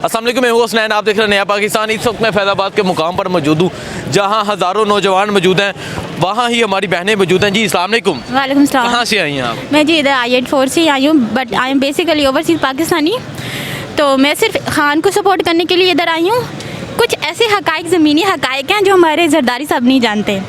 अस्सलाम वालेकुम, मैं हूं हसनैन। आप देख रहे हैं नया पाकिस्तान। इस वक्त मैं फैज़ाबाद के मुकाम पर मौजूद हूँ जहाँ हज़ारों नौजवान मौजूद हैं, वहाँ ही हमारी बहनें मौजूद हैं। जी अस्सलाम वालेकुम। वालेकुम सलाम। कहाँ से आई हैं आप? मैं जी इधर I-84 से आई हूँ, but I am basically overseas Pakistani. तो मैं सिर्फ खान को सपोर्ट करने के लिए इधर आई हूँ। कुछ ऐसे हक़ाइक़, ज़मीनी हक़ाइक़ हैं जो हमारे जरदारी साहब नहीं जानते।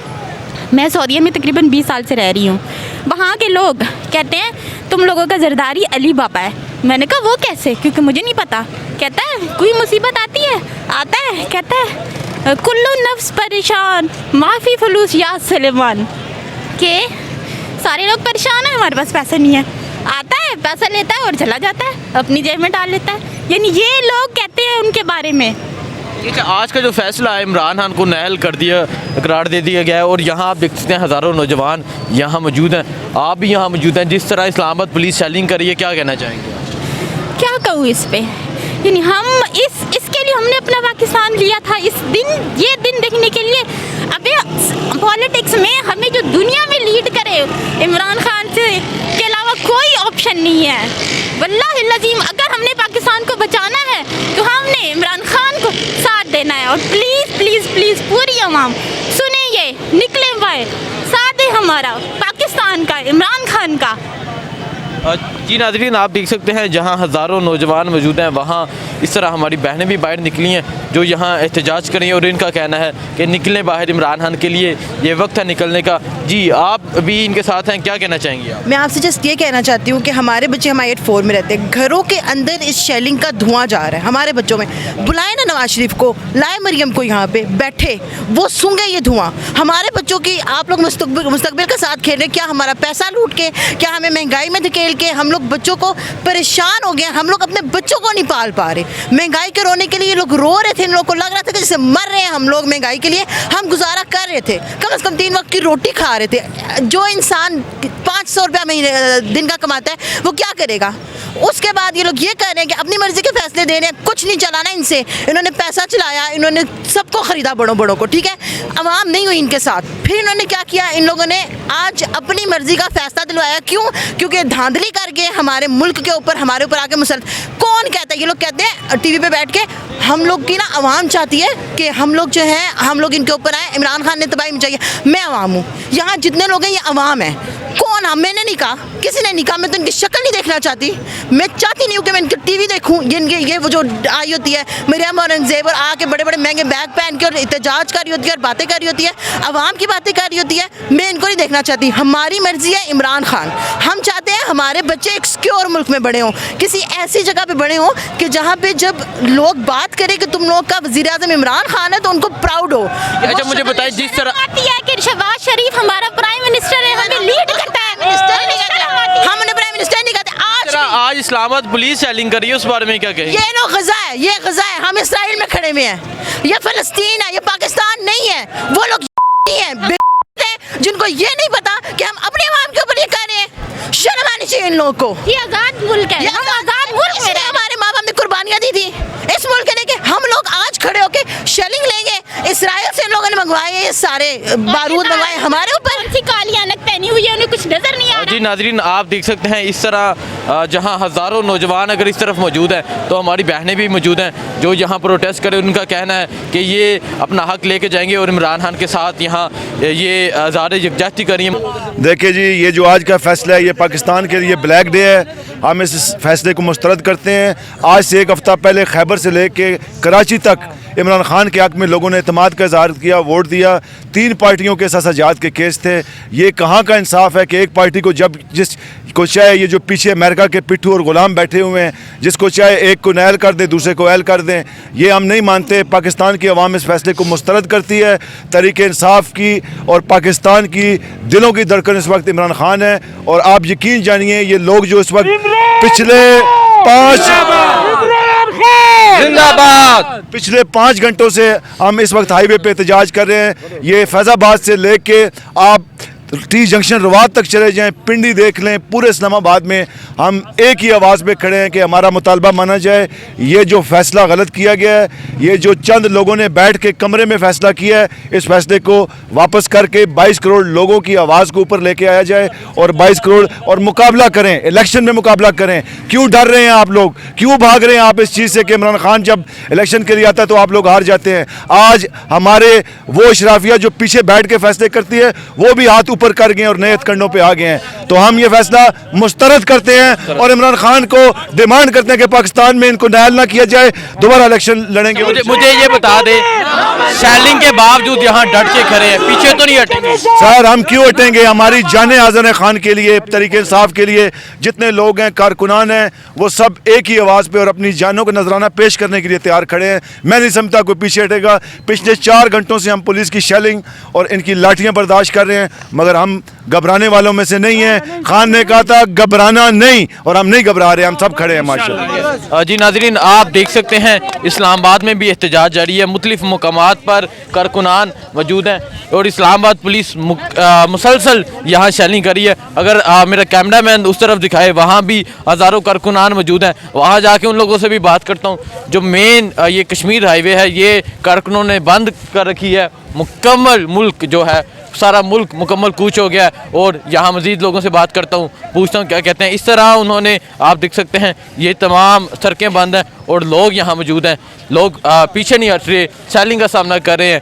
मैं सऊदीया में तकरीबन 20 साल से रह रही हूँ। वहाँ के लोग कहते हैं तुम लोगों का जरदारी अली बाबा है। मैंने कहा वो कैसे, क्योंकि मुझे नहीं पता। कहता है कोई मुसीबत आती है, आता है, कहता है कुल्लू नफ्स परेशान माफ़ी फलूस या सलेमान, के सारे लोग परेशान हैं, हमारे पास पैसे नहीं है। आता है, पैसा लेता है और चला जाता है, अपनी जेब में डाल लेता है। यानी ये लोग कहते हैं उनके बारे में। अच्छा, आज का जो फैसला है, इमरान खान को नाअहल कर दिया, करार दे दिया गया है और यहाँ आप देख सकते हैं हज़ारों नौजवान यहाँ मौजूद हैं। आप भी यहाँ मौजूद हैं। जिस तरह इस्लामाबाद पुलिस शेलिंग कर रही है, क्या कहना चाहेंगे? क्या कहूँ इस पे, यानी हम इसके लिए हमने अपना पाकिस्तान लिया था, ये दिन देखने के लिए। अबे पॉलिटिक्स में हमें जो दुनिया में लीड करे इमरान खान से के अलावा कोई ऑप्शन नहीं है। वल्लाहि लज़ीम, अगर हमने पाकिस्तान को बचाना है तो हमने इमरान खान को साथ देना है। और प्लीज़ प्लीज़ प्लीज़ पूरी अवाम सुने, ये निकले भाई, साथ दे हमारा पाकिस्तान का, इमरान खान का। जी नाज़रीन, आप देख सकते हैं जहाँ हज़ारों नौजवान मौजूद हैं, वहाँ इस तरह हमारी बहनें भी बाहर निकली हैं जो यहाँ एहतजाज कर रही हैं और इनका कहना है कि निकलें बाहर, इमरान खान के लिए ये वक्त है निकलने का। जी आप भी इनके साथ हैं, क्या कहना चाहेंगे आप? मैं आपसे जस्ट ये कहना चाहती हूँ कि हमारे बच्चे हम I-84 में रहते हैं, घरों के अंदर इस शेलिंग का धुआं जा रहा है हमारे बच्चों में। बुलाए ना नवाज शरीफ को, लाए मरियम को, यहाँ पे बैठे वो सूंघे ये धुआं। हमारे बच्चों की आप लोग मुस्तकबिल का साथ खेल रहे, क्या हमारा पैसा लूट के, क्या हमें महंगाई में धकेल के हम लोग बच्चों को परेशान हो गए। हम लोग अपने बच्चों को नहीं पाल पा रहे। महंगाई के रोने के लिए ये लोग रो रहे थे, इन लोगों को लग रहा था कि जैसे मर रहे हैं हम लोग। महंगाई के लिए हम गुजारा कर रहे थे, कम से कम 3 वक्त की रोटी खा रहे थे। जो इंसान 500 रुपया महीने दिन का कमाता है वो क्या करेगा? उसके बाद ये लोग ये कह रहे हैं कि अपनी मर्जी के फैसले दे रहे हैं, कुछ नहीं चलाना इनसे। इन्होंने पैसा चलाया, इन्होंने सबको ख़रीदा, बड़ों को, ठीक है। अवाम नहीं हुई इनके साथ। फिर इन्होंने क्या किया, इन लोगों ने आज अपनी मर्जी का फैसला दिलवाया। क्यों? क्योंकि धांधली करके हमारे मुल्क के ऊपर, हमारे ऊपर आके मुसलत। कौन कहता है? ये लोग कहते हैं टीवी पे बैठ के, हम लोग की ना अवाम चाहती है कि हम लोग जो है हम लोग इनके ऊपर आए। इमरान खान ने तबाही मचाई है। मैं अवाम हूँ, यहाँ जितने लोग हैं ये अवाम है। कौन? हम, मैंने नहीं कहा, किसी ने नहीं कहा। मैं तो इनकी शक्ल नहीं देखना चाहती। मैं चाहती नहीं हूँ कि मैं इनकी टीवी देखूँ। ये वो जो आई होती है मरियम औरंगज़ेब और आके बड़े बड़े महंगे बैग पहन के और एहतजाज कर रही होती है और बातें कर रही होती है, अवाम की बातें कर रही होती है। मैं इनको नहीं देखना चाहती। हमारी मर्जी है इमरान खान। हम चाहते हैं हमारे बच्चे एक सिक्योर मुल्क में बड़े हों, किसी ऐसी जगह पे बड़े हों कि जहाँ पे जब लोग बात करें कि तुम लोग का वज़ीर-ए-आज़म इमरान खान है तो उनको प्राउड हो। अच्छा मुझे बताइए, जिस तरह कि शहबाज शरीफ हमारा प्राइम मिनिस्टर है, हमें लीड करता है, हम उन्हें प्राइम मिनिस्टर नहीं कहते। आज इस्लामाबाद पुलिस शेलिंग कर रही है, उस बारे में क्या कहेंगे? ये लोग गज़ा है, ये गज़ा है। हम इसराइल में खड़े हुए हैं, ये फ़लस्तीन है, ये पाकिस्तान नहीं है। वो लोग हैं जिनको ये नहीं पता कि हम अपने अवाम के ऊपर ये कर रहे हैं। शर्म आनी चाहिए इन लोगों को। ये आज़ाद मुल्क है, हम आज़ाद मुल्क में। हमारे माँ बाप ने कुर्बानियाँ दी थी इस मुल्क के लेके। हम लोग आज खड़े होके शेलिंग लेंगे। इसराइल से इन लोगों ने मंगवाए ये सारे बारूद, मंगवाए हमारे ऊपर। काली ऐनक पहनी हुई है, उन्हें कुछ नजर नहीं आ रहा। जी नाज़रीन, आप देख सकते हैं इस तरह जहां हज़ारों नौजवान अगर इस तरफ मौजूद हैं तो हमारी बहनें भी मौजूद हैं जो यहाँ प्रोटेस्ट करें। उनका कहना है कि ये अपना हक लेके जाएंगे और इमरान खान के साथ यहाँ ये आज़ाद यकजहती करें। देखिए जी, ये जो आज का फ़ैसला है ये पाकिस्तान के लिए ब्लैक डे है। हम इस फैसले को मुस्तरद करते हैं। आज से 1 हफ़्ता पहले खैबर से लेके कराची तक इमरान खान के हक़ में लोगों ने एतमाद का इज़हार किया, वोट दिया। 3 पार्टियों के एहतजाज के केस थे। ये कहाँ का इंसाफ है कि एक पार्टी को जब जिसको चाहे, ये जो पीछे अमेरिका के पिट्ठू और ग़ुलाम बैठे हुए हैं, जिसको चाहे एक को नाअहल कर दें, दूसरे को अहल कर दें। ये हम नहीं मानते। पाकिस्तान की अवाम इस फैसले को मुस्तरद करती है। तहरीक इंसाफ की और पाकिस्तान की दिलों की धड़कन इस वक्त इमरान खान है। और आप यकीन जानिए, ये लोग जो इस वक्त पिछले 5 घंटों से हम इस वक्त हाईवे पे एहतजाज कर रहे हैं। ये फैज़ाबाद से लेके आप टी जंक्शन रवात तक चले जाएं, पिंडी देख लें, पूरे इस्लामाबाद में हम एक ही आवाज़ पे खड़े हैं कि हमारा मुतालबा माना जाए। ये जो फ़ैसला गलत किया गया है, ये जो चंद लोगों ने बैठ के कमरे में फ़ैसला किया है, इस फैसले को वापस करके 22 करोड़ लोगों की आवाज़ को ऊपर लेके आया जाए और 22 करोड़ और मुकाबला करें, इलेक्शन में मुकाबला करें। क्यों डर रहे हैं आप लोग, क्यों भाग रहे हैं आप इस चीज़ से कि इमरान खान जब इलेक्शन के लिए आता है तो आप लोग हार जाते हैं। आज हमारे वो अशराफिया जो पीछे बैठ के फैसले करती है वो भी हाथ ऊपर कर गए और नए हथकंडों पे आ गए हैं। तो हम ये फैसला मुस्तरद करते हैं और इमरान खान को डिमांड करते हैं कि पाकिस्तान में इनको नायल ना किया जाए, दोबारा इलेक्शन लड़ेंगे। मुझे ये बता दे, शेलिंग के बावजूद यहाँ डट के खड़े हैं, पीछे तो नहीं हटेंगे? सर हम क्यों हटेंगे, हमारी जाने हाज़िर है खान के लिए, तरीके इंसाफ के लिए। जितने लोग हैं, कारकुनान हैं, वो सब एक ही आवाज़ पे और अपनी जानों का नजराना पेश करने के लिए तैयार खड़े हैं। मैं नहीं समझता कोई पीछे हटेगा। पिछले 4 घंटों से हम पुलिस की शेलिंग और इनकी लाठियां बर्दाश्त कर रहे हैं, मगर हम घबराने वालों में से नहीं हैं। खान ने कहा था घबराना नहीं, और हम नहीं घबरा रहे, हम सब खड़े हैं माशाल्लाह। जी नाज़रीन, आप देख सकते हैं इस्लामाबाद में भी एहतजाज जारी है, मुख्तलिफ मकामात पर कारकुनान मौजूद हैं और इस्लामाबाद पुलिस मुसलसल यहाँ शेलिंग करी है। अगर मेरा कैमरा मैन उस तरफ दिखाए, वहाँ भी हज़ारों कारकुनान मौजूद हैं, वहाँ जाके उन लोगों से भी बात करता हूँ। जो मेन ये कश्मीर हाईवे है, ये कारकुनों ने बंद कर रखी है, मुकम्मल मुल्क जो है, सारा मुल्क मुकम्मल कूच हो गया है। और यहाँ मज़ीद लोगों से बात करता हूँ, पूछता हूँ क्या कहते हैं। इस तरह उन्होंने, आप देख सकते हैं, ये तमाम सड़कें बंद हैं और लोग यहाँ मौजूद हैं। लोग पीछे नहीं हट रहे, शेलिंग का सामना कर रहे हैं।